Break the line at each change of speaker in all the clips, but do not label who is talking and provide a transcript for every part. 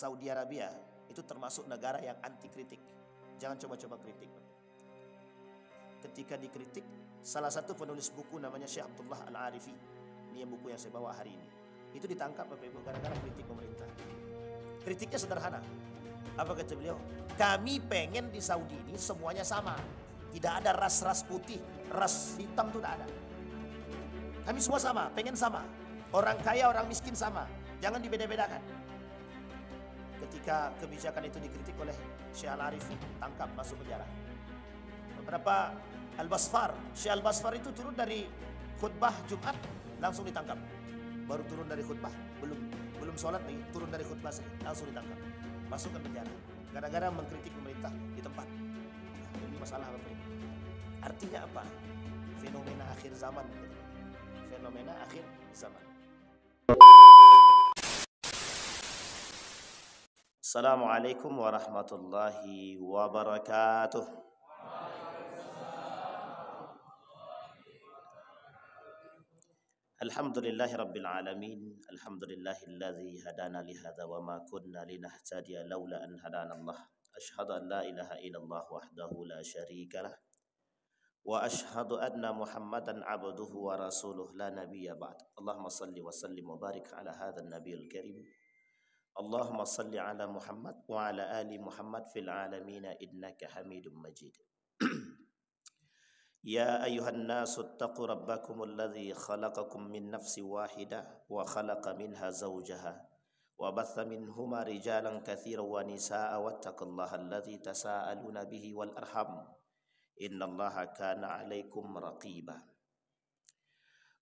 Saudi Arabia itu termasuk negara yang anti kritik. Jangan coba-coba kritik. Ketika dikritik, salah satu penulis buku namanya Syekh Abdullah Al-Arifi, ini yang buku yang saya bawa hari ini, itu ditangkap Bapak Ibu gara-gara kritik pemerintah. Kritiknya sederhana. Apa kata beliau? Kami pengen di Saudi ini semuanya sama. Tidak ada ras-ras putih, ras hitam itu tidak ada. Kami semua sama, pengen sama. Orang kaya, orang miskin sama. Jangan dibeda-bedakan. Ketika kebijakan itu dikritik oleh Syekh Al-Arifi, tangkap, masuk penjara. Beberapa Al-Basfar, Syekh Al-Basfar itu turun dari khutbah Jumat, langsung ditangkap. Baru turun dari khutbah, belum sholat lagi, turun dari khutbah saja, langsung ditangkap. Masukkan penjara. Gara-gara mengkritik pemerintah di tempat. Nah, ini masalah Bapak Ibu. Artinya apa? Fenomena akhir zaman. Fenomena akhir zaman. Assalamualaikum warahmatullahi wabarakatuh. Alhamdulillahi rabbil alamin. Alhamdulillahilladzi hadana lihadza wa ma kunna linahtadiya laula an hadana Allah. Asyhadu an la ilaha illallah wahdahu la syarikalah wa asyhadu anna Muhammadan abduhu wa rasuluh la nabiyya ba'd. Allahumma salli wa sallim wa barik ala hadzal nabiyil karim. Allahumma salli ala Muhammad wa ala ali Muhammad fil alamin innaka Hamidum Majid. Ya ayyuhan nasu ittaqu rabbakumul ladzi khalaqakum min nafsin wahidah wa khalaqa minha zawjaha wa batha minhuma rijalan katsiran wa nisaa'a wattaqullaha alladzi tasaaluna bihi wal arham innallaha kana 'alaikum raqiba.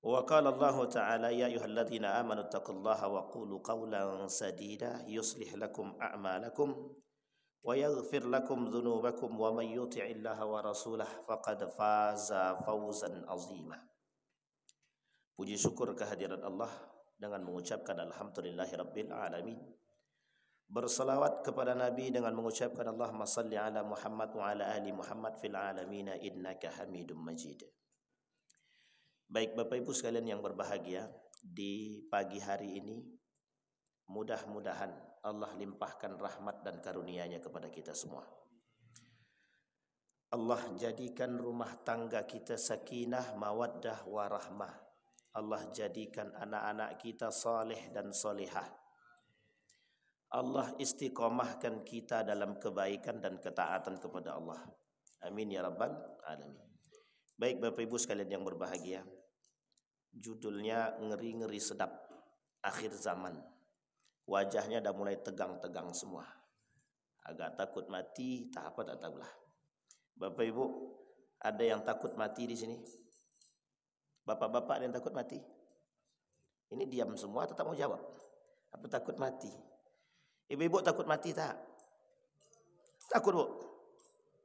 Wa qala Allah ta'ala ya ayyuhalladzina amanu taqullaha wa qulu qawlan sadida yuslih lakum a'malakum wa yaghfir lakum dhunubakum wa man yuti'illaha wa rasulahu faqad faza fawzan azima. Puji syukur kehadirat Allah dengan mengucapkan alhamdulillahirabbil alamin. Berselawat kepada Nabi dengan mengucapkan Allahumma salli ala Muhammad wa ala ali Muhammad fil alamin innaka Hamidum Majid. Baik Bapak Ibu sekalian yang berbahagia, di pagi hari ini mudah-mudahan Allah limpahkan rahmat dan karunia-Nya kepada kita semua. Allah jadikan rumah tangga kita sakinah, mawaddah, warahmah. Allah jadikan anak-anak kita saleh dan solehah. Allah istiqomahkan kita dalam kebaikan dan ketaatan kepada Allah. Amin ya rabbal alamin. Baik Bapak Ibu sekalian yang berbahagia, judulnya ngeri-ngeri sedap, akhir zaman. Wajahnya dah mulai tegang-tegang semua. Agak takut mati, tak apa tak tahulah. Bapak Ibu, ada yang takut mati di sini? Bapak-bapak ada yang takut mati? Ini diam semua, tetap mau jawab. Apa takut mati? Ibu-ibu takut mati tak? Takut Bu?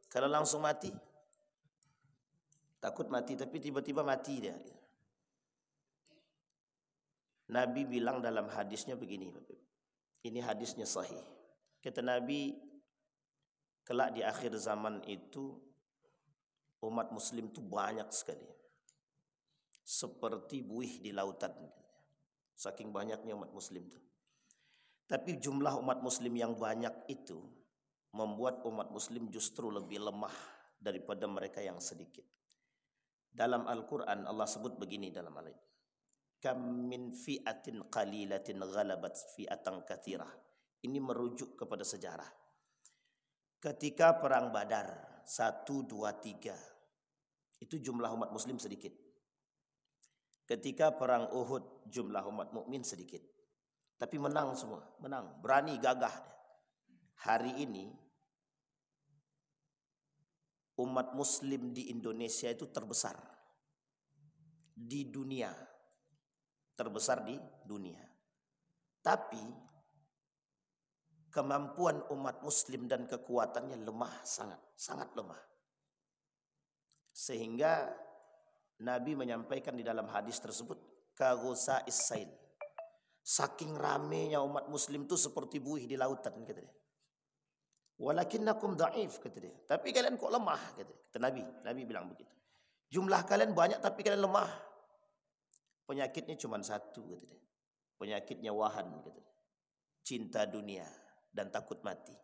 Kalau langsung mati? Takut mati tapi tiba-tiba mati dia. Nabi bilang dalam hadisnya begini, ini hadisnya sahih. Kata Nabi, kelak di akhir zaman itu umat muslim itu banyak sekali. Seperti buih di lautan. Saking banyaknya umat muslim itu. Tapi jumlah umat muslim yang banyak itu membuat umat muslim justru lebih lemah daripada mereka yang sedikit. Dalam Al-Quran Allah sebut begini dalam ayat, kam min fi'atin qalilatin ghalabat fi'atan katsirah. Ini merujuk kepada sejarah. Ketika perang Badar 1, 2, 3 itu jumlah umat muslim sedikit. Ketika perang Uhud jumlah umat mukmin sedikit. Tapi menang semua, menang, berani, gagah. Hari ini umat muslim di Indonesia itu terbesar di dunia. Terbesar di dunia. Tapi kemampuan umat muslim dan kekuatannya lemah, sangat lemah. Sehingga Nabi menyampaikan di dalam hadis tersebut, kaghusa is-sail. Saking ramenya umat muslim itu seperti buih di lautan, kata dia. Walakinnakum dhaif, kata dia. Tapi kalian kok lemah, kata dia. Kata Nabi. Nabi bilang begitu. Jumlah kalian banyak tapi kalian lemah. Penyakitnya cuma satu, kata dia. Penyakitnya wahan, kata dia. Cinta dunia. dan takut mati.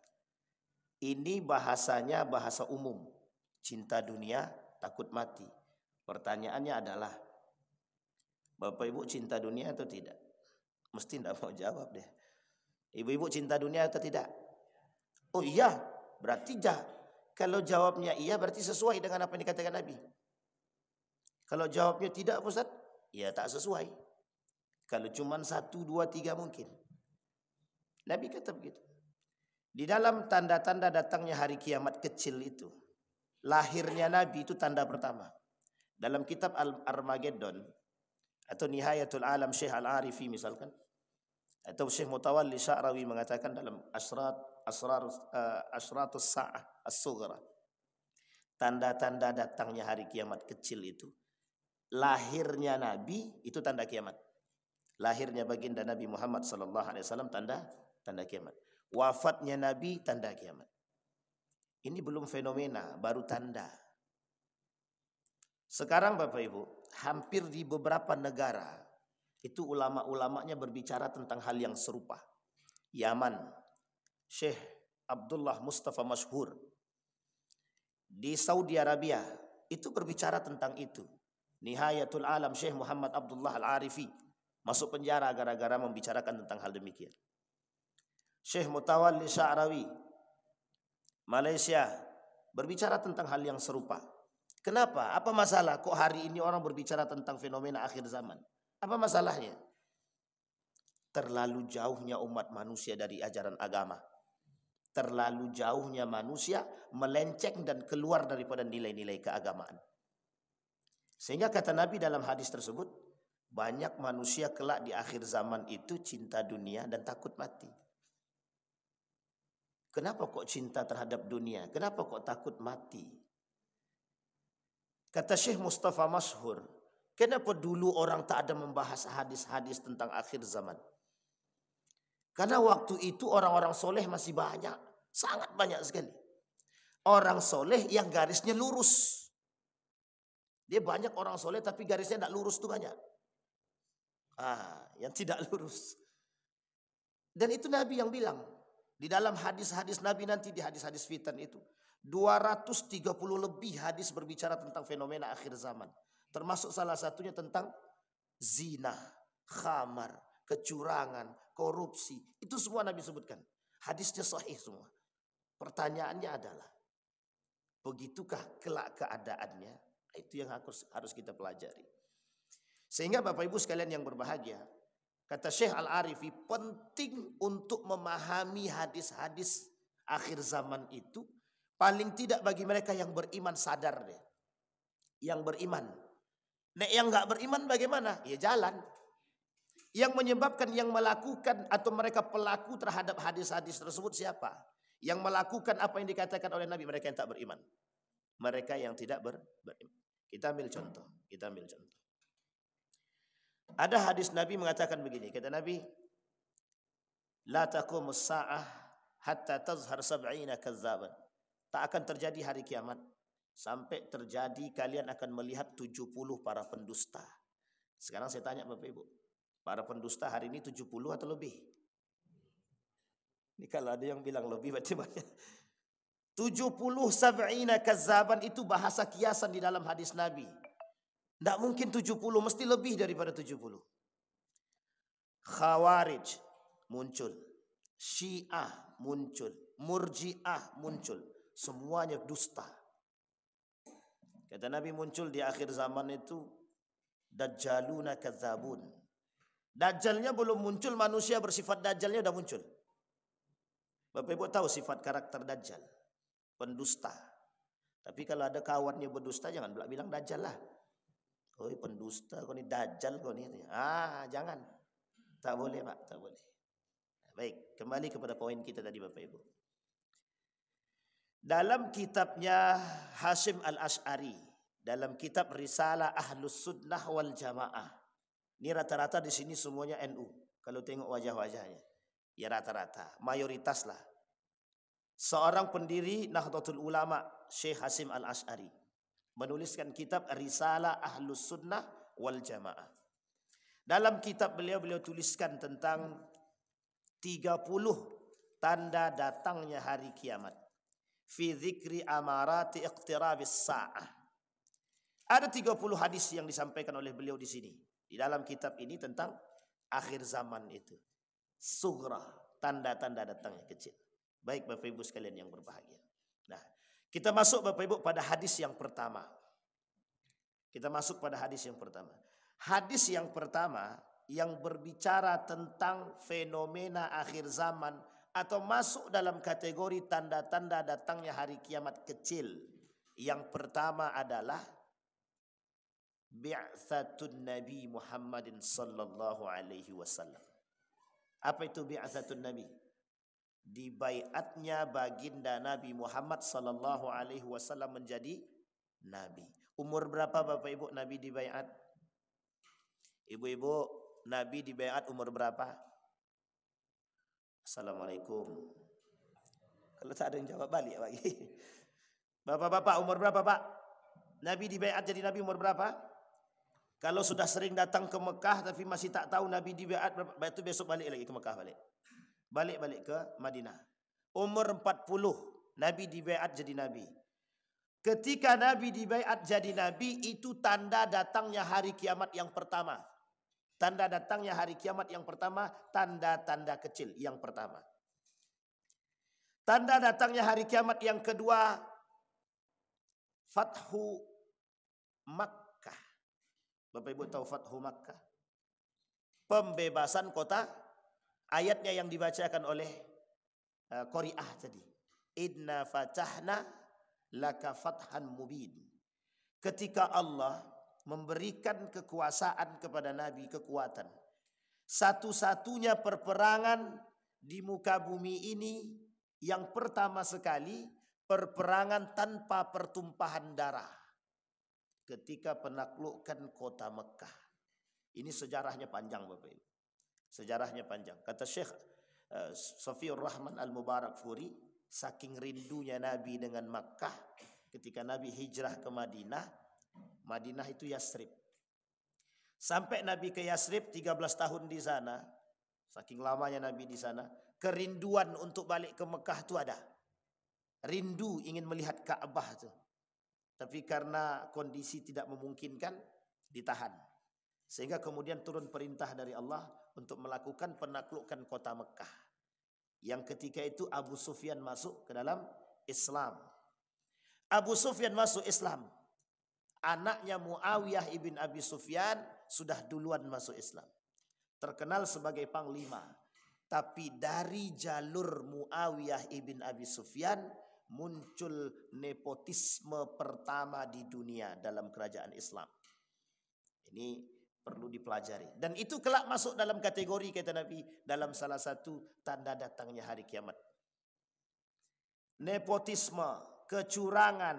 Ini bahasanya bahasa umum. Cinta dunia, takut mati. Pertanyaannya adalah, Bapak Ibu cinta dunia atau tidak? Mesti tidak mau jawab deh. Ibu-ibu cinta dunia atau tidak? Oh iya, berarti kalau jawabnya iya berarti sesuai dengan apa yang dikatakan Nabi. Kalau jawabnya tidak, Ustaz, ya tak sesuai. Kalau cuma 1, 2, 3 mungkin. Nabi kata begitu. Di dalam tanda-tanda datangnya hari kiamat kecil itu, lahirnya Nabi itu tanda pertama. Dalam kitab Al-Armageddon atau Nihayatul Alam Syekh Al-Arifi misalkan, atau Syekh Mutawalli Sya'rawi mengatakan dalam Asratus Sa'ah As-Sughra, tanda-tanda datangnya hari kiamat kecil itu, lahirnya Nabi itu tanda kiamat. Lahirnya baginda Nabi Muhammad SAW tanda kiamat. Wafatnya Nabi tanda kiamat. Ini belum fenomena, baru tanda. Sekarang Bapak Ibu, hampir di beberapa negara itu ulama-ulamanya berbicara tentang hal yang serupa. Yaman, Syekh Abdullah Mustafa Masyhur. Di Saudi Arabia itu berbicara tentang itu. Nihayatul Alam Syekh Muhammad Abdullah Al-Arifi masuk penjara gara-gara membicarakan tentang hal demikian. Syekh Mutawalli Sya'rawi Malaysia berbicara tentang hal yang serupa. Kenapa? Apa masalah kok hari ini orang berbicara tentang fenomena akhir zaman? Apa masalahnya? Terlalu jauhnya umat manusia dari ajaran agama. Terlalu jauhnya manusia melenceng dan keluar daripada nilai-nilai keagamaan. Sehingga kata Nabi dalam hadis tersebut, banyak manusia kelak di akhir zaman itu cinta dunia dan takut mati. Kenapa kok cinta terhadap dunia? Kenapa kok takut mati? Kata Syekh Mustafa Masyhur, kenapa dulu orang tak ada membahas hadis-hadis tentang akhir zaman? Karena waktu itu orang-orang soleh masih banyak. Sangat banyak sekali. Orang soleh yang garisnya lurus. Dia banyak orang soleh tapi garisnya tidak lurus itu banyak. Yang tidak lurus. Dan itu Nabi yang bilang. Di dalam hadis-hadis Nabi nanti di hadis-hadis fitan itu. 230 lebih hadis berbicara tentang fenomena akhir zaman. Termasuk salah satunya tentang zina, khamar, kecurangan, korupsi. Itu semua Nabi sebutkan. Hadisnya sahih semua. Pertanyaannya adalah, begitukah kelak keadaannya? Itu yang harus kita pelajari. Sehingga Bapak Ibu sekalian yang berbahagia, kata Syekh Al-Arifi, penting untuk memahami hadis-hadis akhir zaman itu. Paling tidak bagi mereka yang beriman sadar deh. Yang beriman. Nek yang nggak beriman bagaimana? Ya jalan. Yang menyebabkan yang melakukan atau mereka pelaku terhadap hadis-hadis tersebut siapa? Yang melakukan apa yang dikatakan oleh Nabi, mereka yang tak beriman. Mereka yang tidak beriman. Kita ambil contoh. Ada hadis Nabi mengatakan begini. Kata Nabi, la taqumus sa'ah hatta tazhar sab'ina kazzaban. Tak akan terjadi hari kiamat sampai terjadi kalian akan melihat 70 para pendusta. Sekarang saya tanya Bapak Ibu, para pendusta hari ini 70 atau lebih? Ini kalau ada yang bilang lebih berarti banyak. 70 sab'ina kazzaban itu bahasa kiasan di dalam hadis Nabi. Tidak mungkin 70, mesti lebih daripada 70. Khawarij muncul, Syiah muncul, Murji'ah muncul. Semuanya dusta. Kata Nabi muncul di akhir zaman itu Dajjaluna kadzabun. Dajjalnya belum muncul, manusia bersifat Dajjalnya sudah muncul. Bapak Ibu tahu sifat karakter Dajjal? Pendusta. Tapi kalau ada kawannya berdusta jangan bilang Dajjal lah. Oh pendusta, kau ni Dajjal kau ni. Jangan. Tak boleh Pak, tak boleh. Baik, kembali kepada poin kita tadi Bapak Ibu. Dalam kitabnya Hashim Al-Ash'ari, dalam kitab Risalah Ahlus Sunnah wal Jamaah. Ini rata-rata di sini semuanya NU. Kalau tengok wajah-wajahnya, ya rata-rata, mayoritas lah. Seorang pendiri Nahdlatul Ulama, Syekh Hashim Al-Ash'ari, menuliskan kitab Risalah Ahlus Sunnah wal Jamaah. Dalam kitab beliau tuliskan tentang 30 tanda datangnya hari kiamat. Fi dzikri amarati iqtirabis sa'ah. Ada 30 hadis yang disampaikan oleh beliau di sini. Di dalam kitab ini tentang akhir zaman itu. Sughra, tanda-tanda datangnya kecil. Baik Bapak Ibu sekalian yang berbahagia. Nah, kita masuk Bapak Ibu pada hadis yang pertama. Kita masuk pada hadis yang pertama. Hadis yang pertama yang berbicara tentang fenomena akhir zaman atau masuk dalam kategori tanda-tanda datangnya hari kiamat kecil. Yang pertama adalah bi'tsatun Nabi Muhammadin sallallahu alaihi wasallam. Apa itu bi'tsatun Nabi? Dibaiatnya baginda Nabi Muhammad sallallahu alaihi wasallam menjadi nabi. Umur berapa Bapak Ibu Nabi dibaiat? Ibu-ibu, Nabi dibaiat umur berapa? Assalamualaikum. Kalau tak ada yang jawab balik lagi. Bapak-bapak umur berapa Pak? Nabi dibaiat jadi Nabi umur berapa? Kalau sudah sering datang ke Mekah tapi masih tak tahu Nabi dibaiat berapa, itu besok balik lagi ke Mekah balik. Balik ke Madinah. Umur 40 Nabi dibaiat jadi Nabi. Ketika Nabi dibaiat jadi Nabi, itu tanda datangnya hari kiamat yang pertama. Tanda datangnya hari kiamat yang pertama, tanda-tanda kecil yang pertama. Tanda datangnya hari kiamat yang kedua, Fathu Makkah. Bapak Ibu tahu Fathu Makkah? Pembebasan kota. Ayatnya yang dibacakan oleh Qari'ah tadi. Inna fatahna laka fathan mubin. Ketika Allah memberikan kekuasaan kepada Nabi, kekuatan. Satu-satunya perperangan di muka bumi ini yang pertama sekali, perperangan tanpa pertumpahan darah. Ketika penaklukan kota Mekah. Ini sejarahnya panjang Bapak Ibu. Sejarahnya panjang. Kata Syekh Safiur Rahman Al-Mubarakfuri, saking rindunya Nabi dengan Makkah, ketika Nabi hijrah ke Madinah, Madinah itu Yasrib. Sampai Nabi ke Yasrib 13 tahun di sana, saking lamanya Nabi di sana, kerinduan untuk balik ke Mekah itu ada. Rindu ingin melihat Ka'bah itu. Tapi karena kondisi tidak memungkinkan, ditahan. Sehingga kemudian turun perintah dari Allah untuk melakukan penaklukan kota Mekah. Yang ketika itu Abu Sufyan masuk ke dalam Islam. Abu Sufyan masuk Islam. Anaknya Muawiyah ibn Abi Sufyan sudah duluan masuk Islam. Terkenal sebagai panglima. Tapi dari jalur Muawiyah ibn Abi Sufyan muncul nepotisme pertama di dunia dalam kerajaan Islam. Ini perlu dipelajari. Dan itu kelak masuk dalam kategori kata Nabi dalam salah satu tanda datangnya hari kiamat. Nepotisme, kecurangan,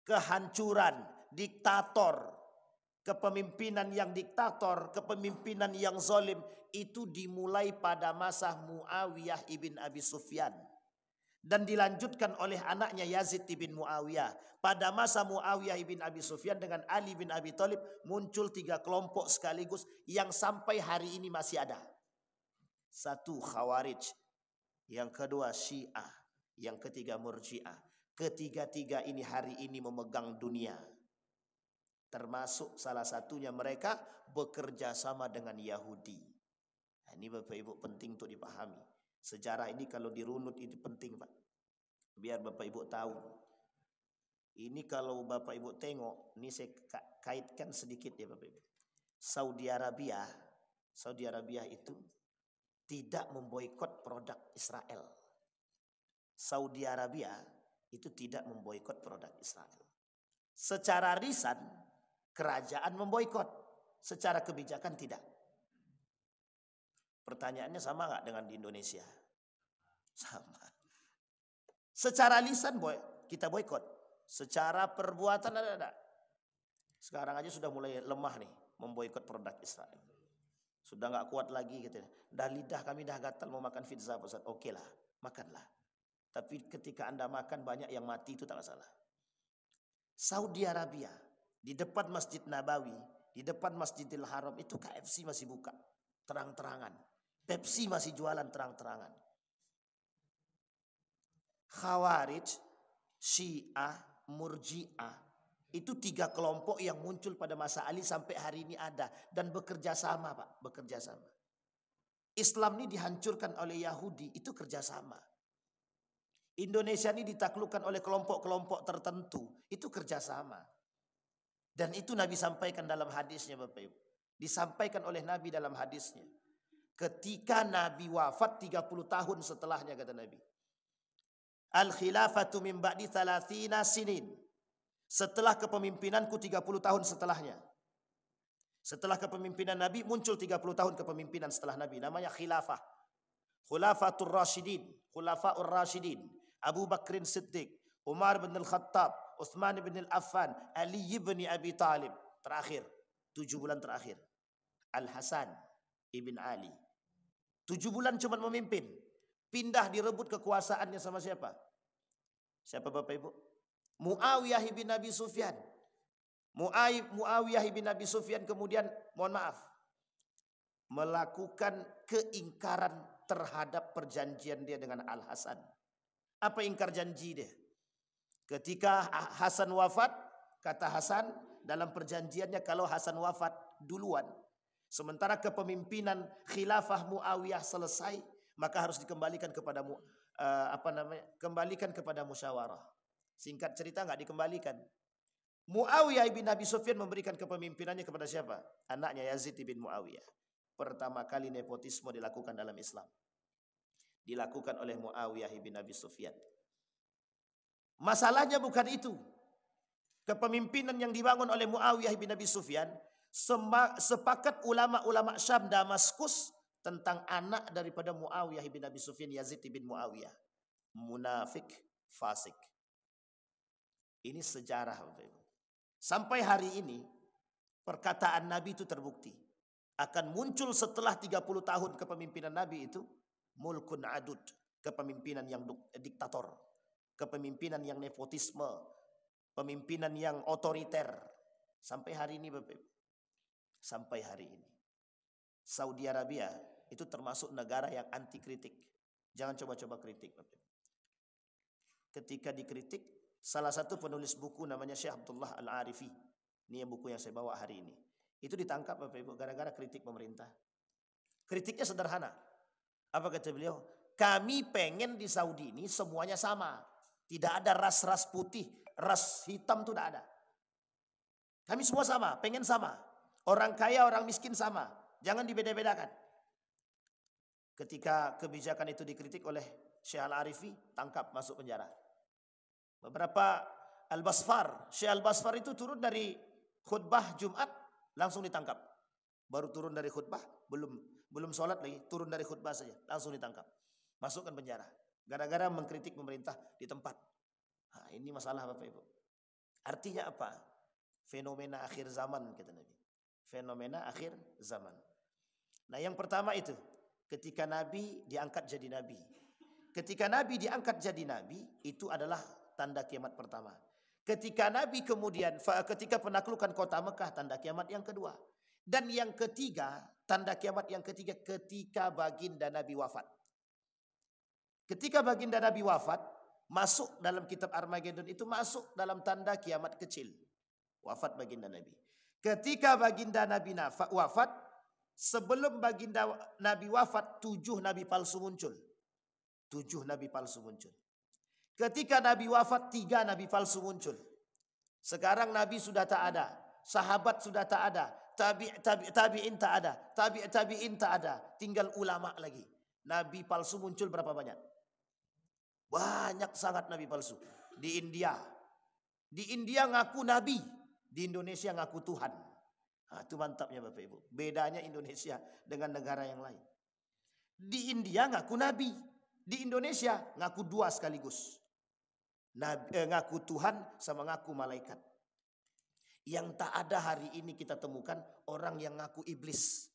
kehancuran, diktator, kepemimpinan yang diktator, kepemimpinan yang zalim itu dimulai pada masa Muawiyah ibn Abi Sufyan. Dan dilanjutkan oleh anaknya Yazid ibn Muawiyah. Pada masa Muawiyah ibn Abi Sufyan dengan Ali bin Abi Thalib muncul 3 kelompok sekaligus yang sampai hari ini masih ada. Satu Khawarij, yang kedua Syiah, yang ketiga Murji'ah. Ketiga-tiga ini hari ini memegang dunia. Termasuk salah satunya mereka bekerja sama dengan Yahudi. Nah, ini Bapak Ibu penting untuk dipahami. Sejarah ini kalau dirunut itu penting Pak. Biar Bapak Ibu tahu. Ini kalau Bapak Ibu tengok, ini saya kaitkan sedikit ya Bapak Ibu. Saudi Arabia itu tidak memboikot produk Israel. Saudi Arabia itu tidak memboikot produk Israel. Secara lisan kerajaan memboikot, secara kebijakan tidak. Pertanyaannya sama nggak dengan di Indonesia? Sama. Secara lisan kita boikot, secara perbuatan ada. Sekarang aja sudah mulai lemah nih memboikot produk Israel. Sudah nggak kuat lagi gitu. Dah lidah kami dah gatal mau makan pizza Ustaz. Oke lah, makanlah. Tapi ketika Anda makan banyak yang mati itu tak masalah. Saudi Arabia di depan Masjid Nabawi, di depan Masjidil Haram itu KFC masih buka terang-terangan. Pepsi masih jualan terang-terangan. Khawarij, Syiah, Murji'ah, itu 3 kelompok yang muncul pada masa Ali sampai hari ini ada dan bekerja sama, Pak, bekerja sama. Islam ini dihancurkan oleh Yahudi, itu kerjasama. Indonesia ini ditaklukkan oleh kelompok-kelompok tertentu, itu kerjasama. Dan itu Nabi sampaikan dalam hadisnya, Bapak Ibu. Disampaikan oleh Nabi dalam hadisnya. Ketika Nabi wafat 30 tahun setelahnya, kata Nabi, Al-khilafatu min ba'di 30 sinin. Setelah kepemimpinanku 30 tahun setelahnya. Setelah kepemimpinan Nabi muncul 30 tahun kepemimpinan setelah Nabi. Namanya khilafah. Khulafatur Rasyidin. Khulafaur Rasyidin. Abu Bakrin Siddiq. Umar bin Al-Khattab. Uthman bin Al-Affan. Ali bin Abi Talib. Terakhir. 7 bulan terakhir. Al-Hasan ibn Ali. 7 bulan cuma memimpin. Pindah direbut kekuasaannya sama siapa? Siapa Bapak Ibu? Muawiyah bin Abi Sufyan. Muawiyah bin Abi Sufyan kemudian, mohon maaf, melakukan keingkaran terhadap perjanjian dia dengan Al-Hasan. Apa ingkar janji dia? Ketika Hasan wafat, kata Hasan dalam perjanjiannya kalau Hasan wafat duluan, sementara kepemimpinan khilafah Muawiyah selesai, maka harus dikembalikan kepada kembalikan kepada musyawarah. Singkat cerita nggak dikembalikan. Muawiyah bin Abi Sufyan memberikan kepemimpinannya kepada siapa? Anaknya Yazid bin Muawiyah. Pertama kali nepotisme dilakukan dalam Islam. Dilakukan oleh Muawiyah bin Abi Sufyan. Masalahnya bukan itu. Kepemimpinan yang dibangun oleh Muawiyah bin Abi Sufyan, sepakat ulama-ulama Syam Damaskus tentang anak daripada Muawiyah bin Abi Sufyan, Yazid bin Muawiyah. Munafik, fasik. Ini sejarah, Bapak Ibu. Sampai hari ini perkataan Nabi itu terbukti. Akan muncul setelah 30 tahun kepemimpinan Nabi itu mulkun adud, kepemimpinan yang diktator, kepemimpinan yang nepotisme, pemimpinan yang otoriter. Sampai hari ini, Bapak Ibu. Sampai hari ini. Saudi Arabia itu termasuk negara yang anti kritik. Jangan coba-coba kritik, Bapak Ibu. Ketika dikritik, salah satu penulis buku namanya Syekh Abdullah Al-Arifi. Ini yang buku yang saya bawa hari ini. Itu ditangkap, Bapak Ibu, gara-gara kritik pemerintah. Kritiknya sederhana. Apa kata beliau? Kami pengen di Saudi ini semuanya sama. Tidak ada ras-ras putih, ras hitam itu tidak ada. Kami semua sama, pengen sama. Orang kaya, orang miskin sama. Jangan dibeda-bedakan. Ketika kebijakan itu dikritik oleh Syekh Al-Arifi, tangkap, masuk penjara. Beberapa Al-Basfar, Syekh Al-Basfar itu turun dari khutbah Jumat langsung ditangkap. Baru turun dari khutbah, belum sholat lagi, turun dari khutbah saja langsung ditangkap. Masukkan penjara. Gara-gara mengkritik pemerintah di tempat. Nah, ini masalah, Bapak Ibu. Artinya apa? Fenomena akhir zaman, kata Nabi. Fenomena akhir zaman. Nah, yang pertama itu ketika Nabi diangkat jadi Nabi. Ketika Nabi diangkat jadi Nabi, itu adalah tanda kiamat pertama. Ketika Nabi kemudian, ketika penaklukan kota Mekah, tanda kiamat yang kedua. Dan yang ketiga, tanda kiamat yang ketiga, ketika baginda Nabi wafat. Ketika baginda Nabi wafat, masuk dalam kitab Armageddon itu masuk dalam tanda kiamat kecil. Wafat baginda Nabi. Ketika baginda Nabi wafat, sebelum baginda Nabi wafat, 7 nabi palsu muncul. 7 nabi palsu muncul. Ketika Nabi wafat, 3 nabi palsu muncul. Sekarang Nabi sudah tak ada, sahabat sudah tak ada, tabi'in tak ada, tabi'in tak ada, tinggal ulama lagi. Nabi palsu muncul berapa banyak? Banyak sangat nabi palsu. Di India ngaku nabi, di Indonesia ngaku Tuhan. Nah, itu mantapnya Bapak Ibu. Bedanya Indonesia dengan negara yang lain. Di India ngaku nabi, di Indonesia ngaku 2 sekaligus. Ngaku Tuhan sama ngaku malaikat. Yang tak ada hari ini kita temukan orang yang ngaku iblis.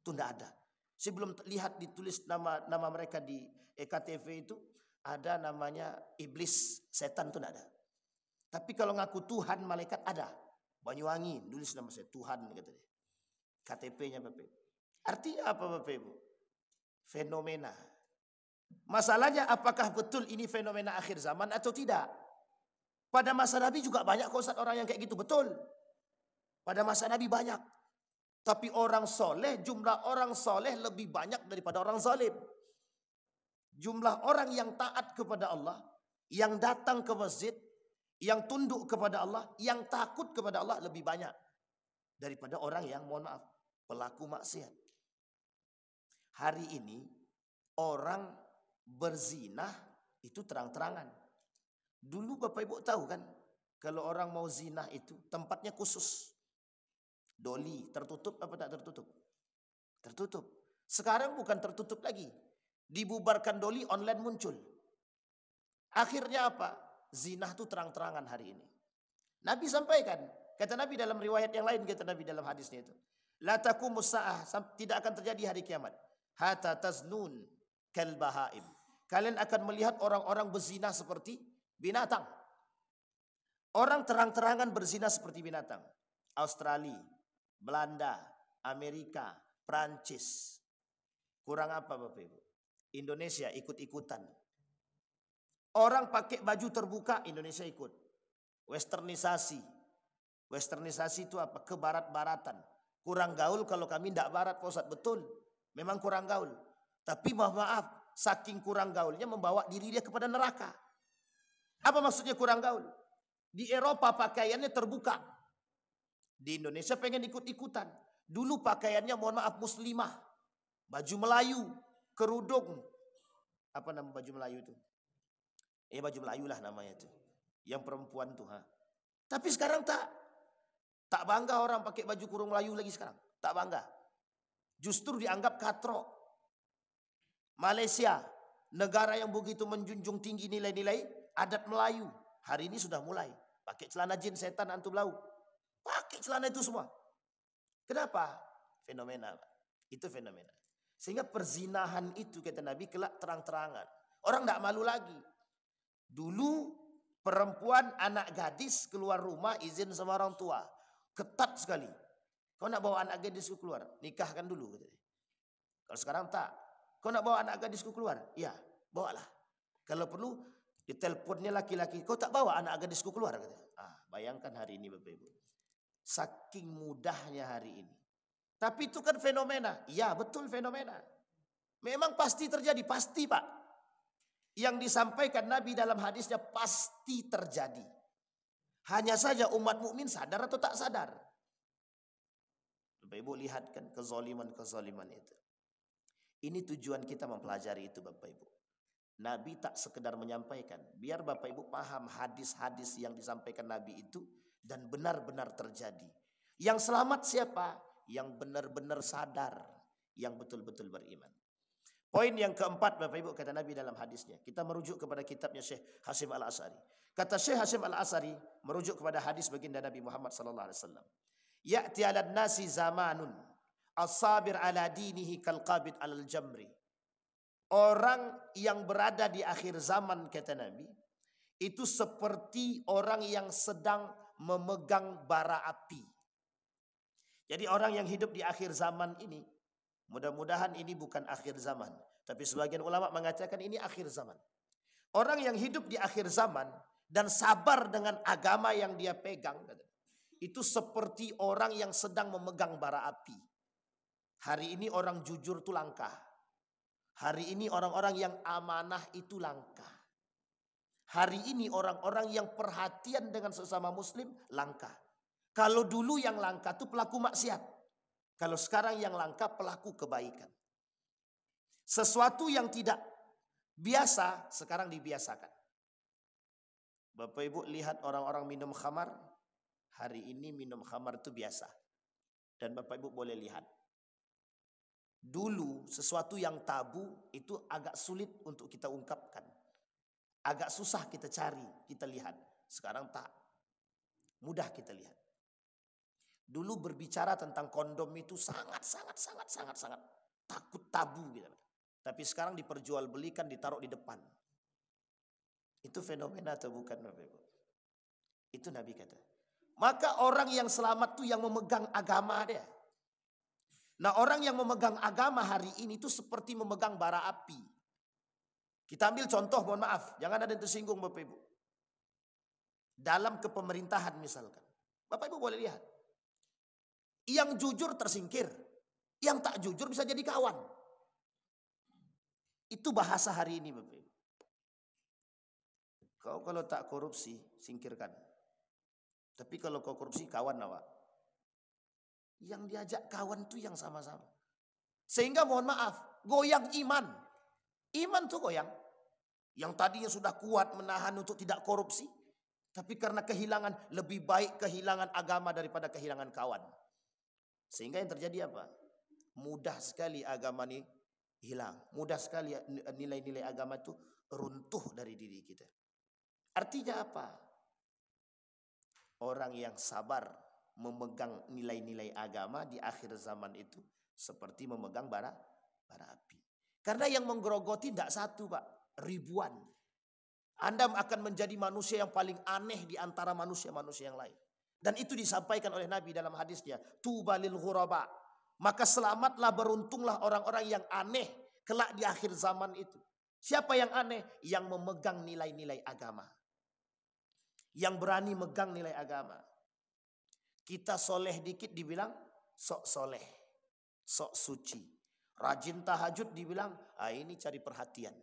Itu tidak ada. Saya belum lihat ditulis nama mereka di EKTV itu. Ada namanya iblis, setan itu tidak ada. Tapi kalau ngaku Tuhan, malaikat ada. Banyuwangi, tulis nama saya Tuhan, kata dia. KTP-nya Bapak Ibu. Artinya apa Bapak Ibu? Fenomena. Masalahnya apakah betul ini fenomena akhir zaman atau tidak? Pada masa Nabi juga banyak kok Ustaz orang yang kayak gitu, betul. Pada masa Nabi banyak. Tapi orang soleh, jumlah orang soleh lebih banyak daripada orang zalim. Jumlah orang yang taat kepada Allah, yang datang ke masjid, yang tunduk kepada Allah, yang takut kepada Allah lebih banyak daripada orang yang, mohon maaf, pelaku maksiat. Hari ini orang berzina itu terang-terangan. Dulu Bapak Ibu tahu kan, kalau orang mau zina itu tempatnya khusus. Doli tertutup apa tak tertutup? Tertutup. Sekarang bukan tertutup lagi. Dibubarkan doli, online muncul. Akhirnya apa? Zina itu terang-terangan hari ini. Nabi sampaikan, kata Nabi dalam riwayat yang lain, kata Nabi dalam hadisnya itu, la taqumus saah, tidak akan terjadi hari kiamat, hatta taznun kal bahaim. Kalian akan melihat orang-orang berzina seperti binatang. Orang terang-terangan berzina seperti binatang. Australia, Belanda, Amerika, Prancis. Kurang apa Bapak Ibu? Indonesia ikut-ikutan. Orang pakai baju terbuka, Indonesia ikut. Westernisasi. Westernisasi itu apa? Kebarat-baratan. Kurang gaul kalau kami tidak barat, Pak Ustadz. Betul. Memang kurang gaul. Tapi maaf, saking kurang gaulnya membawa diri dia kepada neraka. Apa maksudnya kurang gaul? Di Eropa pakaiannya terbuka. Di Indonesia pengen ikut-ikutan. Dulu pakaiannya, mohon maaf, muslimah. Baju Melayu, kerudung. Apa nama baju Melayu itu? Baju Melayu lah namanya itu. Yang perempuan tuh. Tapi sekarang tak. Tak bangga orang pakai baju kurung Melayu lagi sekarang. Tak bangga. Justru dianggap katro. Malaysia, negara yang begitu menjunjung tinggi nilai-nilai adat Melayu. Hari ini sudah mulai. Pakai celana jin setan antum lau. Pakai celana itu semua. Kenapa? Fenomena. Itu fenomena. Sehingga perzinahan itu kata Nabi kelak terang-terangan. Orang tidak malu lagi. Dulu perempuan anak gadis keluar rumah izin sama orang tua. Ketat sekali. Kau nak bawa anak gadisku keluar? Nikahkan dulu. Kalau sekarang tak. Kau nak bawa anak gadisku keluar? Ya, bawalah. Kalau perlu diteleponnya laki-laki. Kau tak bawa anak gadisku keluar? Bayangkan hari ini Bapak Ibu. Saking mudahnya hari ini. Tapi itu kan fenomena. Ya betul fenomena. Memang pasti terjadi. Pasti Pak. Yang disampaikan Nabi dalam hadisnya pasti terjadi. Hanya saja umat mukmin sadar atau tak sadar. Bapak Ibu lihat kan kezaliman-kezaliman itu. Ini tujuan kita mempelajari itu Bapak Ibu. Nabi tak sekedar menyampaikan. Biar Bapak Ibu paham hadis-hadis yang disampaikan Nabi itu. Dan benar-benar terjadi. Yang selamat siapa? Yang benar-benar sadar. Yang betul-betul beriman. Poin yang keempat Bapak Ibu kata Nabi dalam hadisnya. Kita merujuk kepada kitabnya Syekh Hasyim Al-Asy'ari. Kata Syekh Hasyim Al-Asy'ari merujuk kepada hadis baginda Nabi Muhammad sallallahu alaihi wasallam. Ya'ti 'alan nasi zamanun as-sabir 'ala dinihi kal-qabid 'alal jamri. Orang yang berada di akhir zaman kata Nabi itu seperti orang yang sedang memegang bara api. Jadi orang yang hidup di akhir zaman ini, mudah-mudahan ini bukan akhir zaman. Tapi sebagian ulama mengatakan ini akhir zaman. Orang yang hidup di akhir zaman dan sabar dengan agama yang dia pegang, itu seperti orang yang sedang memegang bara api. Hari ini orang jujur itu langka. Hari ini orang-orang yang amanah itu langka. Hari ini orang-orang yang perhatian dengan sesama muslim langka. Kalau dulu yang langka itu pelaku maksiat. Kalau sekarang yang langka pelaku kebaikan. Sesuatu yang tidak biasa sekarang dibiasakan. Bapak Ibu lihat orang-orang minum khamar. Hari ini minum khamar itu biasa. Dan Bapak Ibu boleh lihat. Dulu sesuatu yang tabu itu agak sulit untuk kita ungkapkan. Agak susah kita cari, kita lihat. Sekarang tak. Mudah kita lihat. Dulu berbicara tentang kondom itu sangat takut tabu gitu. Tapi sekarang diperjualbelikan, ditaruh di depan. Itu fenomena atau bukan Bapak Ibu? Itu Nabi kata. Maka orang yang selamat itu yang memegang agama dia. Nah orang yang memegang agama hari ini itu seperti memegang bara api. Kita ambil contoh, mohon maaf, jangan ada yang tersinggung Bapak Ibu. Dalam kepemerintahan misalkan, Bapak Ibu boleh lihat, yang jujur tersingkir, yang tak jujur bisa jadi kawan. Itu bahasa hari ini Bapak Ibu. Kau kalau tak korupsi, singkirkan. Tapi kalau kau korupsi, kawan awak. Yang diajak kawan tuh yang sama-sama. Sehingga mohon maaf, goyang iman. Iman tuh goyang. Yang tadinya sudah kuat menahan untuk tidak korupsi. Tapi karena kehilangan, lebih baik kehilangan agama daripada kehilangan kawan. Sehingga yang terjadi apa? Mudah sekali agama ini hilang. Mudah sekali nilai-nilai agama itu runtuh dari diri kita. Artinya apa? Orang yang sabar memegang nilai-nilai agama di akhir zaman itu seperti memegang bara api. Karena yang menggerogoti tidak satu Pak, ribuan. Anda akan menjadi manusia yang paling aneh di antara manusia-manusia yang lain. Dan itu disampaikan oleh Nabi dalam hadisnya, tubalil ghuraba. Maka selamatlah, beruntunglah orang-orang yang aneh kelak di akhir zaman itu. Siapa yang aneh? Yang memegang nilai-nilai agama. Yang berani megang nilai agama. Kita soleh dikit dibilang sok soleh, sok suci. Rajin tahajud dibilang, ini cari perhatian.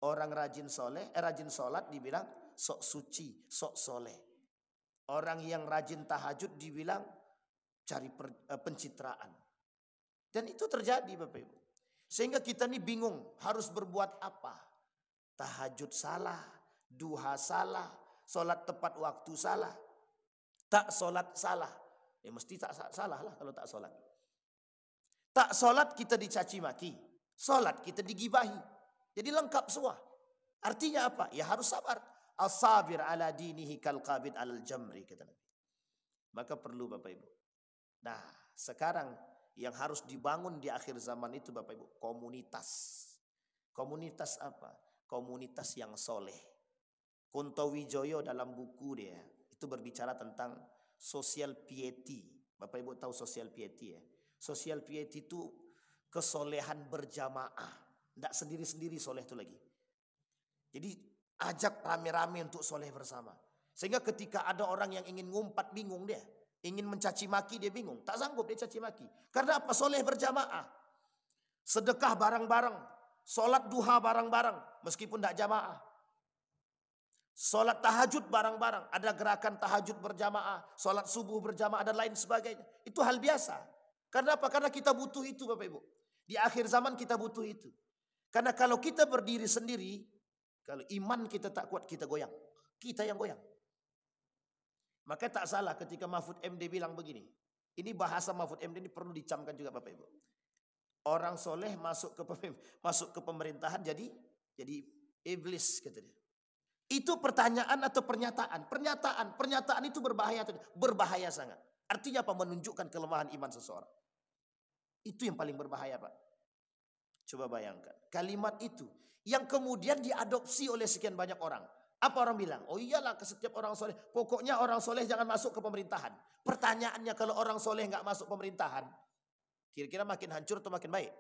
Orang rajin rajin sholat dibilang sok suci, sok soleh. Orang yang rajin tahajud dibilang cari pencitraan. Dan itu terjadi Bapak Ibu. Sehingga kita ini bingung harus berbuat apa. Tahajud salah, duha salah, sholat tepat waktu salah, tak sholat salah. Ya mesti tak salah lah kalau tak sholat. Tak sholat kita dicaci maki, sholat kita digibahi. Jadi lengkap semua. Artinya apa? Ya harus sabar. As-sabir ala dinihi kal qabid alal jamri, kata Nabi. Maka perlu Bapak Ibu. Nah, sekarang yang harus dibangun di akhir zaman itu Bapak Ibu, komunitas. Komunitas apa? Komunitas yang soleh. Kunto Wijoyo dalam buku dia itu berbicara tentang social piety. Bapak Ibu tahu social piety ya? Social piety itu kesolehan berjamaah. Tidak sendiri-sendiri soleh itu lagi. Jadi ajak rame-rame untuk soleh bersama. Sehingga ketika ada orang yang ingin ngumpat bingung dia. Ingin mencaci maki dia bingung. Tak sanggup dia caci maki. Karena apa? Soleh berjamaah. Sedekah bareng-bareng. Sholat duha bareng-bareng. Meskipun tidak jamaah. Sholat tahajud bareng-bareng. Ada gerakan tahajud berjamaah. Sholat subuh berjamaah dan lain sebagainya. Itu hal biasa. Karena apa? Karena kita butuh itu Bapak Ibu. Di akhir zaman kita butuh itu. Karena kalau kita berdiri sendiri, kalau iman kita tak kuat, kita goyang. Kita yang goyang. Maka tak salah ketika Mahfud MD bilang begini. Ini bahasa Mahfud MD ini perlu dicamkan juga Bapak Ibu. Orang soleh masuk ke pemerintahan jadi iblis kata dia. Itu pertanyaan atau pernyataan? Pernyataan itu berbahaya atau berbahaya sangat. Artinya apa? Menunjukkan kelemahan iman seseorang. Itu yang paling berbahaya Pak. Coba bayangkan. Kalimat itu yang kemudian diadopsi oleh sekian banyak orang. Apa orang bilang? Oh iyalah ke setiap orang soleh. Pokoknya orang soleh jangan masuk ke pemerintahan. Pertanyaannya kalau orang soleh nggak masuk pemerintahan. Kira-kira makin hancur atau makin baik?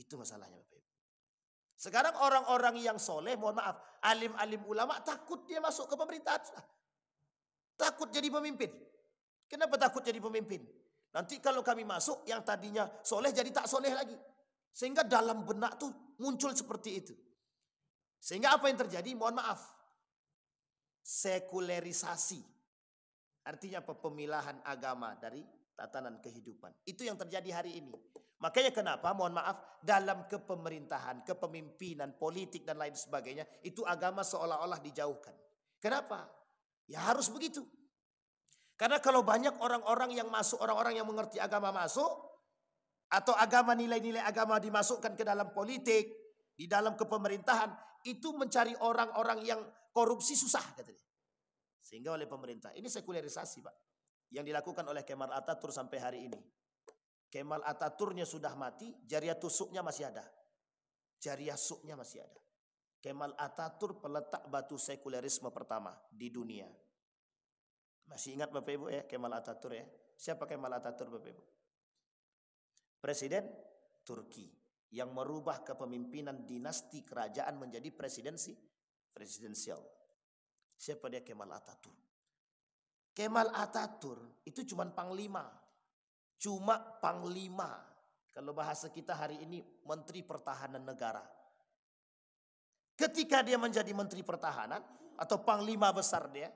Itu masalahnya Bapak Ibu. Sekarang orang-orang yang soleh, mohon maaf. Alim-alim ulama takut dia masuk ke pemerintahan. Takut jadi pemimpin. Kenapa takut jadi pemimpin? Nanti kalau kami masuk yang tadinya soleh jadi tak soleh lagi. Sehingga dalam benak tuh muncul seperti itu. Sehingga apa yang terjadi? Mohon maaf. Sekulerisasi. Artinya apa? Pemilahan agama dari tatanan kehidupan. Itu yang terjadi hari ini. Makanya kenapa? Mohon maaf. Dalam kepemerintahan, kepemimpinan, politik dan lain sebagainya. Itu agama seolah-olah dijauhkan. Kenapa? Ya harus begitu. Karena kalau banyak orang-orang yang masuk, orang-orang yang mengerti agama masuk. Atau agama, nilai-nilai agama dimasukkan ke dalam politik. Di dalam kepemerintahan. Itu mencari orang-orang yang korupsi susah katanya. Sehingga oleh pemerintah. Ini sekulerisasi Pak. Yang dilakukan oleh Kemal Atatürk sampai hari ini. Kemal Atatürknya sudah mati. Jariah tusuknya masih ada. Jariah suknya masih ada. Kemal Atatürk peletak batu sekulerisme pertama di dunia. Masih ingat Bapak Ibu ya Kemal Atatürk ya. Siapa Kemal Atatürk Bapak Ibu? Presiden Turki. yang merubah kepemimpinan dinasti kerajaan menjadi presidensial. Siapa dia? Kemal Atatürk. Kemal Atatürk itu cuma panglima. Kalau bahasa kita hari ini, Menteri Pertahanan Negara. Ketika dia menjadi Menteri Pertahanan atau panglima besar dia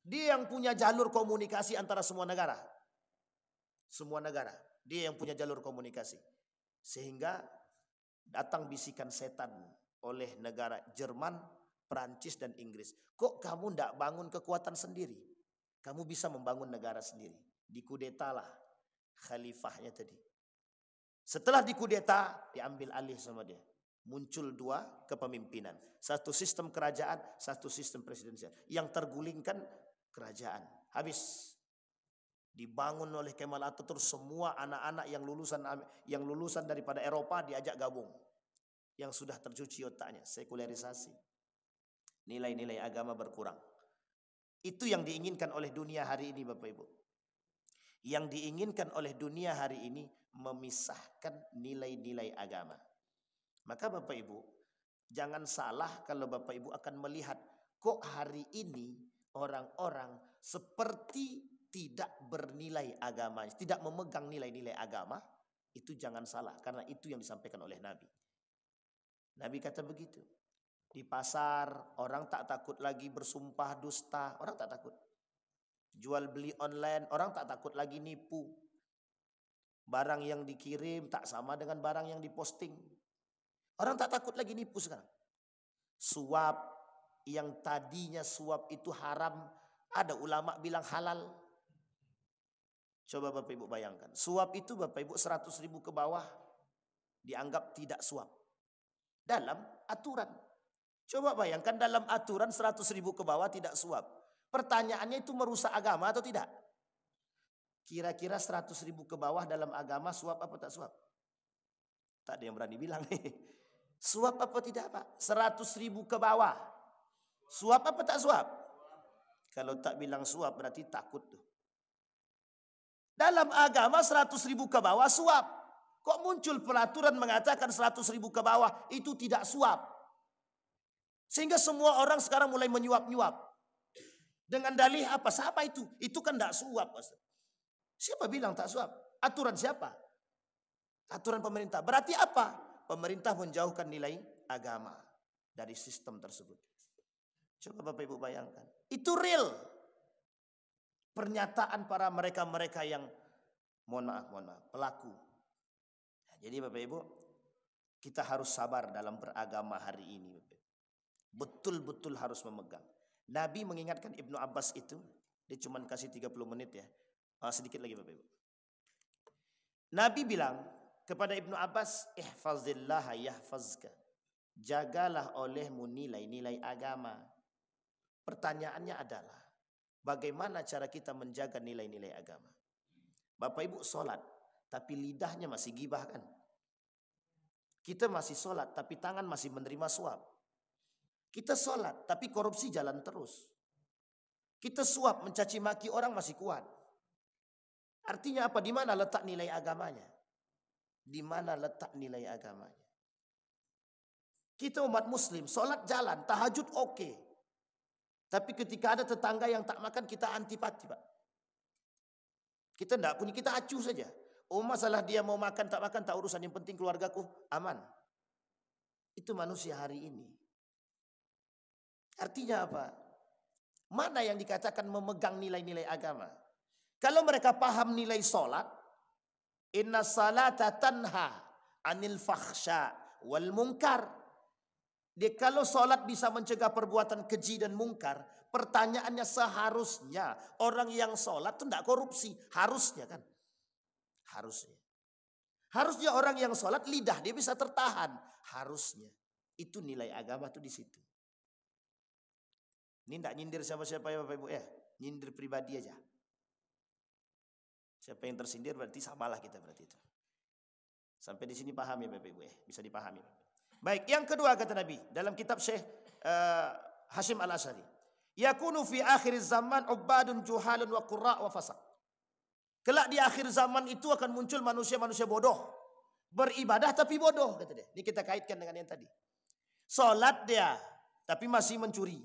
yang punya jalur komunikasi antara semua negara. Semua negara, dia yang punya jalur komunikasi. Sehingga datang bisikan setan oleh negara Jerman, Perancis dan Inggris. Kok kamu tidak bangun kekuatan sendiri? Kamu bisa membangun negara sendiri. Dikudetalah khalifahnya tadi. Setelah dikudeta, diambil alih sama dia. Muncul dua kepemimpinan. Satu sistem kerajaan, satu sistem presidensial. Yang tergulingkan kerajaan. Habis. Dibangun oleh Kemal Atatürk, semua anak-anak yang lulusan daripada Eropa diajak gabung. Yang sudah tercuci otaknya, sekularisasi. Nilai-nilai agama berkurang. Itu yang diinginkan oleh dunia hari ini, Bapak Ibu. Yang diinginkan oleh dunia hari ini memisahkan nilai-nilai agama. Maka Bapak Ibu, jangan salah kalau Bapak Ibu akan melihat kok hari ini orang-orang seperti tidak bernilai agama, tidak memegang nilai-nilai agama. Itu jangan salah, karena itu yang disampaikan oleh Nabi. Nabi kata begitu. Di pasar orang tak takut lagi bersumpah dusta, orang tak takut. Jual beli online, orang tak takut lagi nipu. Barang yang dikirim tak sama dengan barang yang diposting. Orang tak takut lagi nipu sekarang. Suap, yang tadinya suap itu haram, ada ulama bilang halal. Coba Bapak Ibu bayangkan. Suap itu Bapak Ibu 100.000 ke bawah dianggap tidak suap. Dalam aturan. Coba bayangkan dalam aturan 100.000 ke bawah tidak suap. Pertanyaannya itu merusak agama atau tidak? Kira-kira 100.000 ke bawah dalam agama suap apa tak suap? Tak ada yang berani bilang. Suap apa tidak Pak? 100.000 ke bawah. Suap apa tak suap? Kalau tak bilang suap berarti takut tuh. Dalam agama 100.000 ke bawah suap. Kok muncul peraturan mengatakan 100.000 ke bawah itu tidak suap? Sehingga semua orang sekarang mulai menyuap-nyuap. Dengan dalih apa? Siapa itu? Itu kan tidak suap. Siapa bilang tak suap? Aturan siapa? Aturan pemerintah. Berarti apa? Pemerintah menjauhkan nilai agama dari sistem tersebut. Coba Bapak Ibu bayangkan. Itu real. Pernyataan para mereka-mereka yang mohon maaf, pelaku. Jadi Bapak Ibu, kita harus sabar dalam beragama hari ini. Betul-betul harus memegang. Nabi mengingatkan Ibnu Abbas itu, dia cuma kasih 30 menit ya. Sedikit lagi Bapak Ibu. Nabi bilang kepada Ibnu Abbas, ihfazillaha yahfazka. Jagalah olehmu nilai-nilai agama. Pertanyaannya adalah, bagaimana cara kita menjaga nilai-nilai agama? Bapak Ibu sholat, tapi lidahnya masih gibah kan? Kita masih sholat, tapi tangan masih menerima suap. Kita sholat, tapi korupsi jalan terus. Kita suap, mencaci maki orang masih kuat. Artinya apa? Di mana letak nilai agamanya? Di mana letak nilai agamanya? Kita umat muslim, sholat jalan, tahajud oke. Tapi ketika ada tetangga yang tak makan, kita antipati Pak. Kita tidak punya, kita acuh saja. Oh masalah dia mau makan tak urusan, yang penting keluargaku aman. Itu manusia hari ini. Artinya apa? Mana yang dikatakan memegang nilai-nilai agama? Kalau mereka paham nilai sholat, inna salata tanha anil fakhsha wal munkar. Dia kalau sholat bisa mencegah perbuatan keji dan mungkar, pertanyaannya seharusnya orang yang sholat itu tidak korupsi. Harusnya kan? Harusnya. Harusnya orang yang sholat lidah dia bisa tertahan. Harusnya. Itu nilai agama tuh di situ. Ini tidak nyindir siapa-siapa ya Bapak Ibu ya. Nyindir pribadi aja. Siapa yang tersindir berarti samalah kita berarti itu. Sampai di sini paham ya Bapak Ibu ya. Bisa dipahami. Baik, yang kedua kata Nabi dalam kitab Syekh Hashim Al-Asy'ari. Yakunu fi akhir zaman ubadun juhalun wa qurra wa fasaq. Kelak di akhir zaman itu akan muncul manusia-manusia bodoh Beribadah tapi bodoh, kata dia. Ini kita kaitkan dengan yang tadi. Salat dia tapi masih mencuri.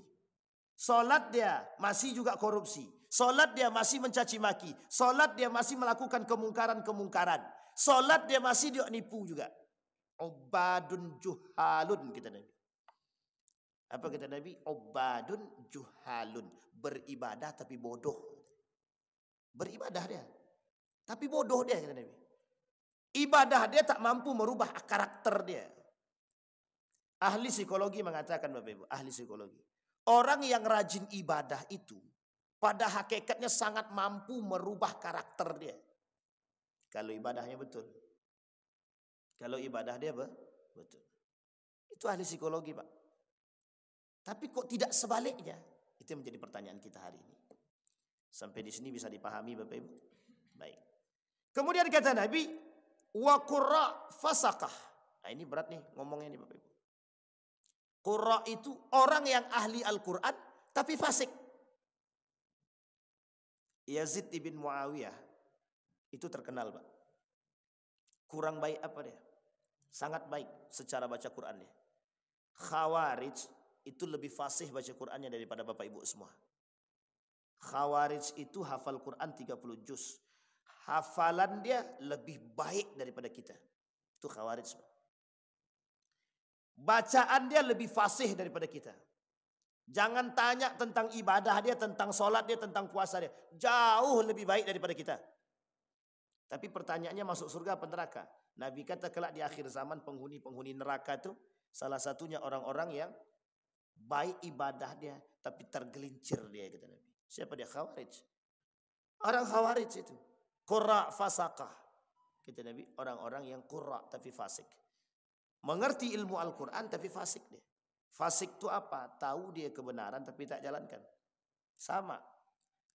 Salat dia masih juga korupsi. Salat dia masih mencaci maki. Salat dia masih melakukan kemungkaran-kemungkaran. Salat dia masih dia nipu juga. Ubadun juhalun, kata Nabi. Apa kata Nabi? Ubadun juhalun. Beribadah tapi bodoh. Beribadah dia tapi bodoh dia, kata Nabi. Ibadah dia tak mampu merubah karakter dia. Ahli psikologi mengatakan, Bapak Ibu, ahli psikologi, orang yang rajin ibadah itu pada hakikatnya sangat mampu merubah karakter dia. Kalau ibadahnya betul. Kalau ibadah dia betul. Itu ahli psikologi, Pak. Tapi kok tidak sebaliknya? Itu yang menjadi pertanyaan kita hari ini. Sampai di sini bisa dipahami, Bapak Ibu? Baik. Kemudian kata Nabi, wa qurra fasaqah. Nah, ini berat nih ngomongnya nih, Bapak Ibu. Qurra itu orang yang ahli Al-Quran tapi fasik. Yazid ibn Muawiyah itu terkenal, Pak. Kurang baik apa dia? Sangat baik secara baca Qurannya. Khawarij itu lebih fasih baca Qurannya daripada Bapak Ibu semua. Khawarij itu hafal Quran 30 juz. Hafalan dia lebih baik daripada kita. Itu Khawarij, Pak. Bacaan dia lebih fasih daripada kita. Jangan tanya tentang ibadah dia, tentang sholat dia, tentang puasa dia. Jauh lebih baik daripada kita. Tapi pertanyaannya masuk surga apa neraka? Nabi kata kelak di akhir zaman penghuni-penghuni neraka itu salah satunya orang-orang yang baik ibadah dia tapi tergelincir dia, kata Nabi. Siapa dia? Khawarij. Orang Khawarij itu. Qurra fasaqah. Kata Nabi, orang-orang yang qurra tapi fasik. Mengerti ilmu Al-Quran tapi fasik dia. Fasik itu apa? Tahu dia kebenaran tapi tak jalankan. Sama.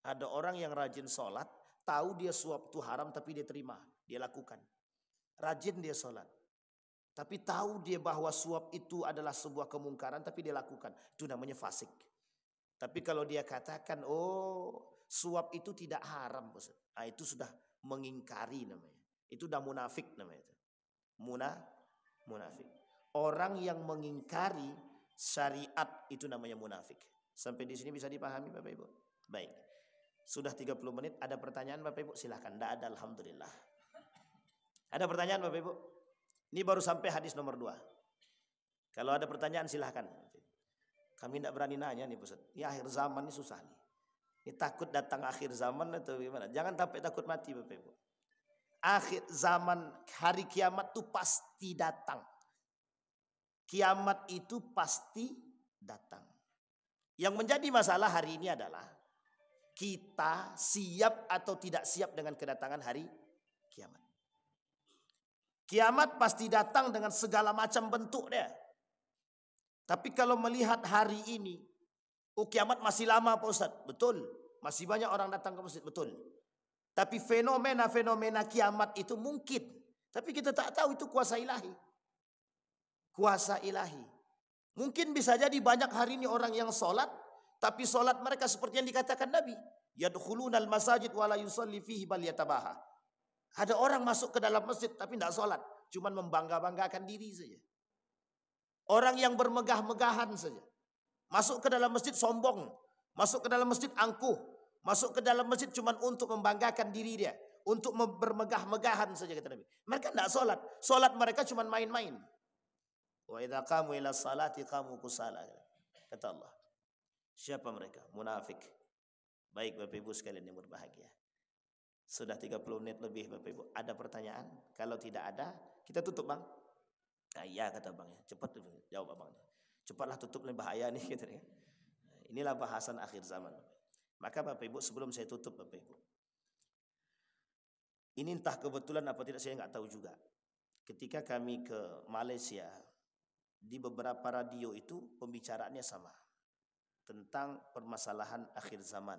Ada orang yang rajin sholat, tahu dia suap itu haram tapi dia terima, dia lakukan. Rajin dia sholat. Tapi tahu dia bahwa suap itu adalah sebuah kemungkaran tapi dia lakukan. Itu namanya fasik. Tapi kalau dia katakan, oh suap itu tidak haram, nah, itu sudah mengingkari namanya. Itu udah munafik namanya. Munafik. Orang yang mengingkari syariat itu namanya munafik. Sampai di sini bisa dipahami, Bapak Ibu? Baik. Sudah 30 menit. Ada pertanyaan, Bapak Ibu? Silahkan. Tidak ada, alhamdulillah. Ada pertanyaan, Bapak Ibu? Ini baru sampai hadis nomor 2. Kalau ada pertanyaan silahkan. Kami tidak berani nanya nih, Ustaz. Ini akhir zaman ini susah nih. Ini takut datang akhir zaman atau gimana? Jangan sampai takut mati, Bapak Ibu. Akhir zaman, hari kiamat itu pasti datang. Kiamat itu pasti datang. Yang menjadi masalah hari ini adalah kita siap atau tidak siap dengan kedatangan hari kiamat. Kiamat pasti datang dengan segala macam bentuk dia. Tapi kalau melihat hari ini, oh kiamat masih lama, Pak Ustaz. Betul. Masih banyak orang datang ke masjid, betul. Tapi fenomena-fenomena kiamat itu mungkin. Tapi kita tak tahu itu kuasa ilahi. Kuasa ilahi. Mungkin bisa jadi banyak hari ini orang yang sholat. Tapi sholat mereka seperti yang dikatakan Nabi. Yadkhulunal masajid wala yusalli fihi bal yatabaha. Ada orang masuk ke dalam masjid tapi tidak sholat. Cuman membangga-banggakan diri saja. Orang yang bermegah-megahan saja. Masuk ke dalam masjid sombong. Masuk ke dalam masjid angkuh. Masuk ke dalam masjid cuma untuk membanggakan diri dia. Untuk bermegah-megahan saja, kata Nabi. Mereka tidak sholat. Sholat mereka cuma main-main. Wa idza qamu ila salati qamu kusala. Kata Allah. Siapa mereka? Munafik. Baik Bapak Ibu sekalian yang berbahagia. Sudah 30 menit lebih Bapak Ibu. Ada pertanyaan? Kalau tidak ada, kita tutup, Bang. Nah, iya kata Bang. Cepat jawab Abang. Cepatlah tutup, lebih bahaya nih. Gitu. Inilah bahasan akhir zaman. Maka Bapak Ibu sebelum saya tutup Bapak Ibu. Ini entah kebetulan apa tidak saya nggak tahu juga. Ketika kami ke Malaysia, di beberapa radio itu pembicaraannya sama. Tentang permasalahan akhir zaman.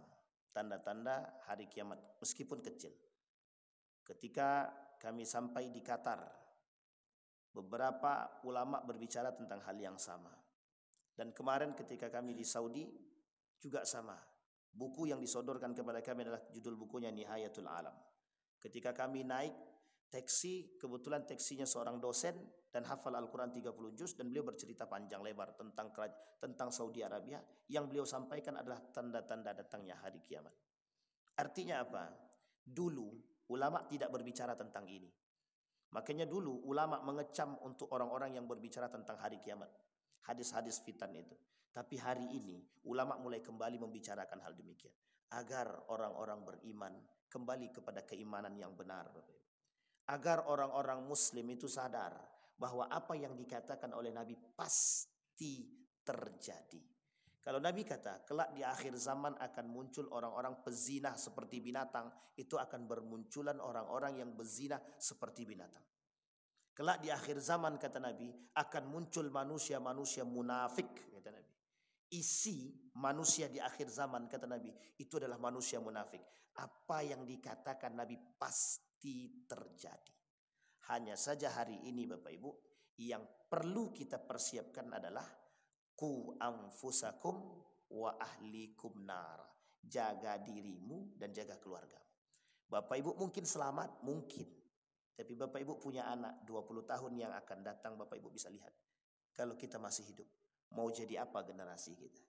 Tanda-tanda hari kiamat. Meskipun kecil. Ketika kami sampai di Qatar, beberapa ulama berbicara tentang hal yang sama. Dan kemarin ketika kami di Saudi, juga sama. Buku yang disodorkan kepada kami adalah judul bukunya Nihayatul Alam. Ketika kami naik Teksi, kebetulan teksinya seorang dosen dan hafal Al-Quran 30 juz, dan beliau bercerita panjang lebar tentang Saudi Arabia. Yang beliau sampaikan adalah tanda-tanda datangnya hari kiamat. Artinya apa? Dulu ulama tidak berbicara tentang ini. Makanya dulu ulama mengecam untuk orang-orang yang berbicara tentang hari kiamat. Hadis-hadis fitan itu. Tapi hari ini ulama mulai kembali membicarakan hal demikian. Agar orang-orang beriman kembali kepada keimanan yang benar. Agar orang-orang muslim itu sadar bahwa apa yang dikatakan oleh Nabi pasti terjadi. Kalau Nabi kata, kelak di akhir zaman akan muncul orang-orang pezina seperti binatang, itu akan bermunculan orang-orang yang berzina seperti binatang. Kelak di akhir zaman, kata Nabi, akan muncul manusia-manusia munafik, kata Nabi. Isi manusia di akhir zaman, kata Nabi, itu adalah manusia munafik. Apa yang dikatakan Nabi pasti terjadi. Hanya saja hari ini Bapak Ibu, yang perlu kita persiapkan adalah ku anfusakum wa ahlikum nar. Jaga dirimu dan jaga keluarga. Bapak Ibu mungkin selamat, mungkin. Tapi Bapak Ibu punya anak 20 tahun yang akan datang, Bapak Ibu bisa lihat. Kalau kita masih hidup, mau jadi apa generasi kita?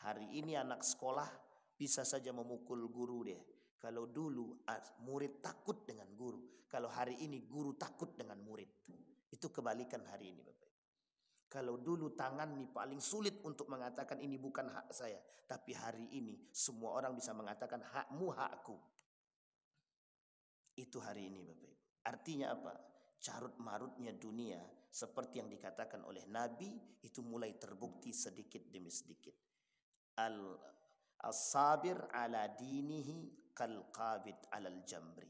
Hari ini anak sekolah bisa saja memukul guru dia. Kalau dulu murid takut dengan guru, kalau hari ini guru takut dengan murid. Itu kebalikan hari ini Bapak. Kalau dulu tangan nih paling sulit untuk mengatakan ini bukan hak saya, tapi hari ini semua orang bisa mengatakan hakmu hakku. Itu hari ini Bapak. Artinya apa? Carut marutnya dunia seperti yang dikatakan oleh Nabi itu mulai terbukti sedikit demi sedikit. Al-sabir ala dinihi kal-qabid alal jamri.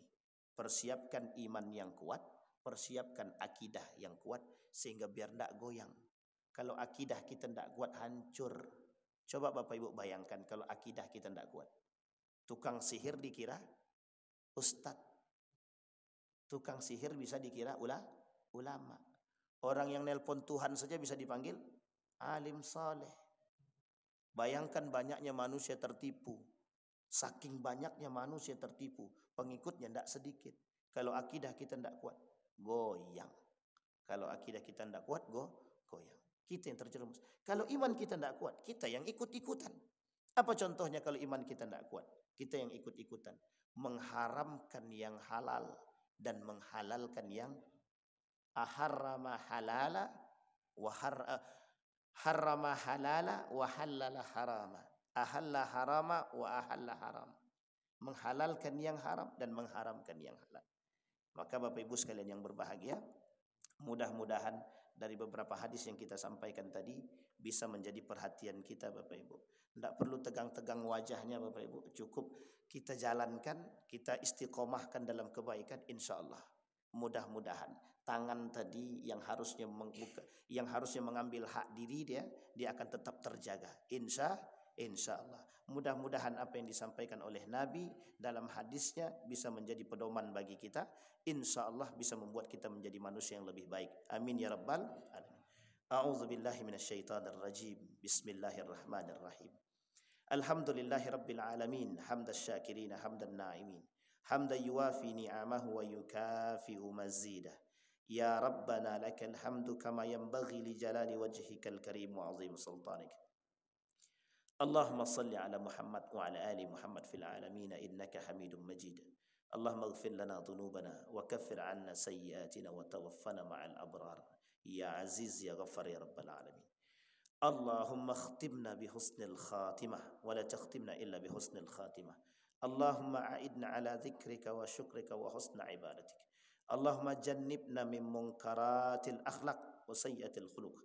Persiapkan iman yang kuat, persiapkan akidah yang kuat sehingga biar tidak goyang. Kalau akidah kita tidak kuat, hancur. Coba Bapak Ibu bayangkan kalau akidah kita tidak kuat. Tukang sihir dikira ustadz. Tukang sihir bisa dikira ulama. Orang yang nelpon Tuhan saja bisa dipanggil alim saleh. Bayangkan banyaknya manusia tertipu. Saking banyaknya manusia tertipu, pengikutnya tidak sedikit. Kalau akidah kita tidak kuat, goyang. Kalau akidah kita tidak kuat, goyang. Kita yang terjerumus. Kalau iman kita tidak kuat, kita yang ikut-ikutan. Apa contohnya kalau iman kita tidak kuat? Kita yang ikut-ikutan. Mengharamkan yang halal dan menghalalkan yang harrama halala wa harrama halala wa halala harama. Ahalla harama wa ahalla haram. Menghalalkan yang haram dan mengharamkan yang halal. Maka Bapak Ibu sekalian yang berbahagia, mudah-mudahan dari beberapa hadis yang kita sampaikan tadi bisa menjadi perhatian kita Bapak Ibu. Tidak perlu tegang-tegang wajahnya Bapak Ibu. Cukup kita jalankan, kita istiqomahkan dalam kebaikan, insya Allah. Mudah-mudahan tangan tadi yang harusnya mengambil hak diri dia akan tetap terjaga. Insya Allah. Mudah-mudahan apa yang disampaikan oleh Nabi dalam hadisnya bisa menjadi pedoman bagi kita. Insya Allah bisa membuat kita menjadi manusia yang lebih baik. Amin ya rabbal alamin. A'udzu billahi minasyaitonir rajim. Bismillahirrahmanirrahim. Alhamdulillahi rabbil alamin. Hamdasy syakirin, hamdan na'imin. Hamdan yuwafi ni'amahu wa yukafi'u mazidah. Ya Rabbana lakal hamdu kama yanbaghi li jalali wajhikal karim wa 'azim sultanik. Allahumma salli ala Muhammad wa ala ali Muhammad fil alamin innaka Hamidum Majid. Allahumma ighfir lana dhunubana wa kaffir 'anna sayyi'atina wa tawaffana ma'al abrar. Ya Aziz ya Ghaffar ya Rabbal alamin. Allahumma khtimna bi husnil khatimah wa la takhtimna illa bi husnil khatimah. Allahumma a'idna ala dhikrika wa syukrika wa husna ibadatik. Allahumma jannibna min munkaratil akhlaq wa sayyiatil khuluq.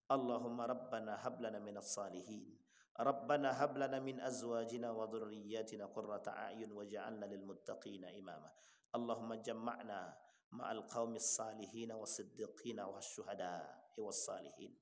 Allahumma rabbana hab lana minas salihin. Rabbana hab lana min azwajina wa dhurriyyatina qurrata a'yun waj'alna lil muttaqina imama. Allahumma jamma'na ma'al qaumis salihin was-siddiqin wasyuhada'i was-salihin.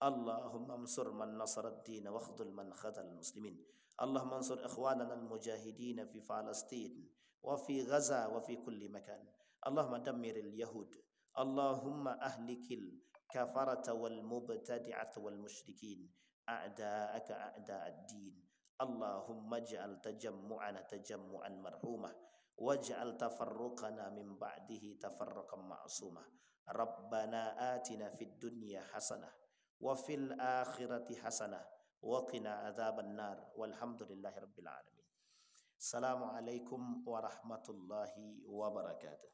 Allahumma ansur man nasara ad-din wa khudhul man khadhal muslimin. Allahumma ansur ikhwanana al-mujahidin fi Palestin wa fi Gaza wa fi kulli makan. Allahumma dammiril yahud. Allahumma ahlikil kafarata wal mubtadi'ata wal musyrikin. A'da'aka a'da'ad din. Allahumma ij'al tajammu'ana tajammu'an marhumah واجعل تفرقنا من بعده تفرقا معصوما. ربنا آتنا في الدنيا حسنة وفي الآخرة حسنة وقنا عذاب النار والحمد لله رب العالمين. السلام عليكم ورحمة الله وبركاته.